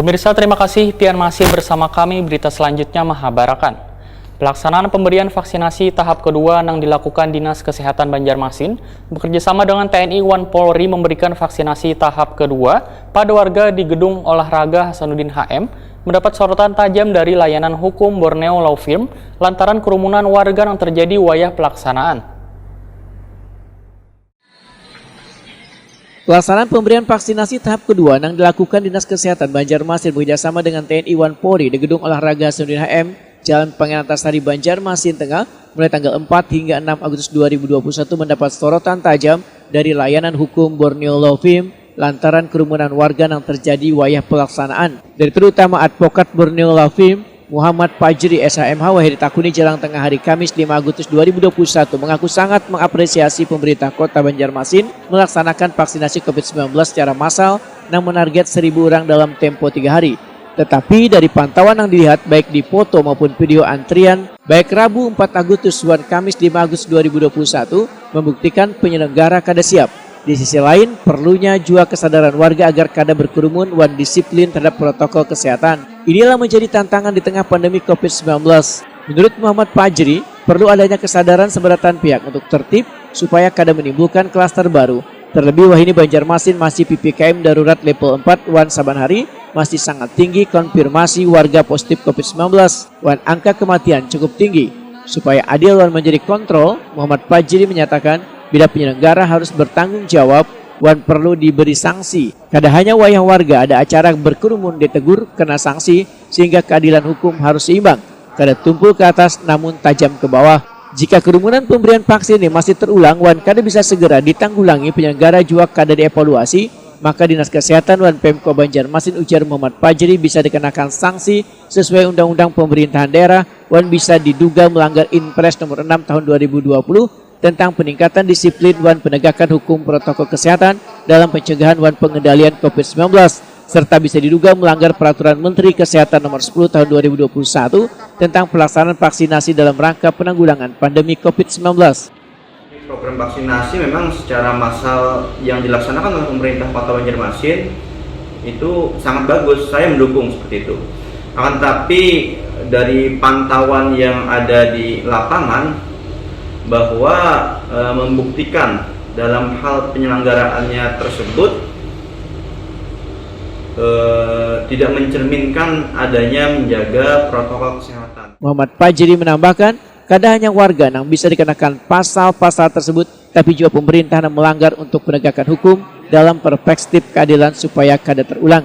Pemirsa, terima kasih pian masih bersama kami. Berita selanjutnya Mahabarakan. Pelaksanaan pemberian vaksinasi tahap kedua yang dilakukan Dinas Kesehatan Banjarmasin bekerjasama dengan TNI dan Polri memberikan vaksinasi tahap kedua pada warga di Gedung Olahraga Hasanuddin HM mendapat sorotan tajam dari layanan hukum Borneo Law Firm lantaran kerumunan warga yang terjadi wayah pelaksanaan. Pelaksanaan pemberian vaksinasi tahap kedua yang dilakukan Dinas Kesehatan Banjarmasin bekerjasama dengan TNI dan Polri di Gedung Olahraga Hasanuddin HM, Jalan Pangerantasari, Banjarmasin Tengah, mulai tanggal 4 hingga 6 Agustus 2021 mendapat sorotan tajam dari layanan hukum Borneo Law Firm lantaran kerumunan warga yang terjadi wayah pelaksanaan. Dari terutama advokat Borneo Law Firm, Muhammad Fajri SHMH Wahid Takuni Jalan Tengah hari Kamis 5 Agustus 2021 mengaku sangat mengapresiasi pemerintah Kota Banjarmasin melaksanakan vaksinasi COVID-19 secara massal yang menarget 1.000 orang dalam tempo 3 hari. Tetapi dari pantauan yang dilihat baik di foto maupun video antrian, baik Rabu 4 Agustus dan Kamis 5 Agustus 2021 membuktikan penyelenggara kada siap. Di sisi lain, perlunya juga kesadaran warga agar kada berkerumun dan disiplin terhadap protokol kesehatan. Inilah menjadi tantangan di tengah pandemi COVID-19. Menurut Muhammad Fajri, perlu adanya kesadaran seberatan pihak untuk tertib supaya kada menimbulkan klaster baru. Terlebih wahini Banjarmasin masih PPKM darurat level 4 wan saban hari, masih sangat tinggi konfirmasi warga positif COVID-19 wan angka kematian cukup tinggi. Supaya adil wan menjadi kontrol, Muhammad Fajri menyatakan bila penyelenggara harus bertanggung jawab wan perlu diberi sanksi. Kada hanya wayah warga ada acara berkerumun ditegur kena sanksi sehingga keadilan hukum harus seimbang. Kada tumpul ke atas namun tajam ke bawah. Jika kerumunan pemberian vaksin ini masih terulang wan kada bisa segera ditanggulangi, penyelenggara juga kada dievaluasi, maka Dinas Kesehatan dan Pemko Banjarmasin ujar Muhammad Fajri bisa dikenakan sanksi sesuai Undang-Undang Pemerintahan Daerah dan bisa diduga melanggar Inpres nomor 6 tahun 2020 tentang peningkatan disiplin dan penegakan hukum protokol kesehatan dalam pencegahan dan pengendalian COVID-19 serta bisa diduga melanggar Peraturan Menteri Kesehatan nomor 10 tahun 2021 tentang pelaksanaan vaksinasi dalam rangka penanggulangan pandemi COVID-19. Program vaksinasi memang secara massal yang dilaksanakan oleh pemerintah Kota Banjarmasin itu sangat bagus, saya mendukung seperti itu. Akan tetapi dari pantauan yang ada di lapangan bahwa membuktikan dalam hal penyelenggaraannya tersebut tidak mencerminkan adanya menjaga protokol kesehatan. Muhammad Fajri menambahkan, kada hanya warga yang bisa dikenakan pasal-pasal tersebut, tapi juga pemerintah yang melanggar untuk penegakan hukum dalam perspektif keadilan supaya kada terulang.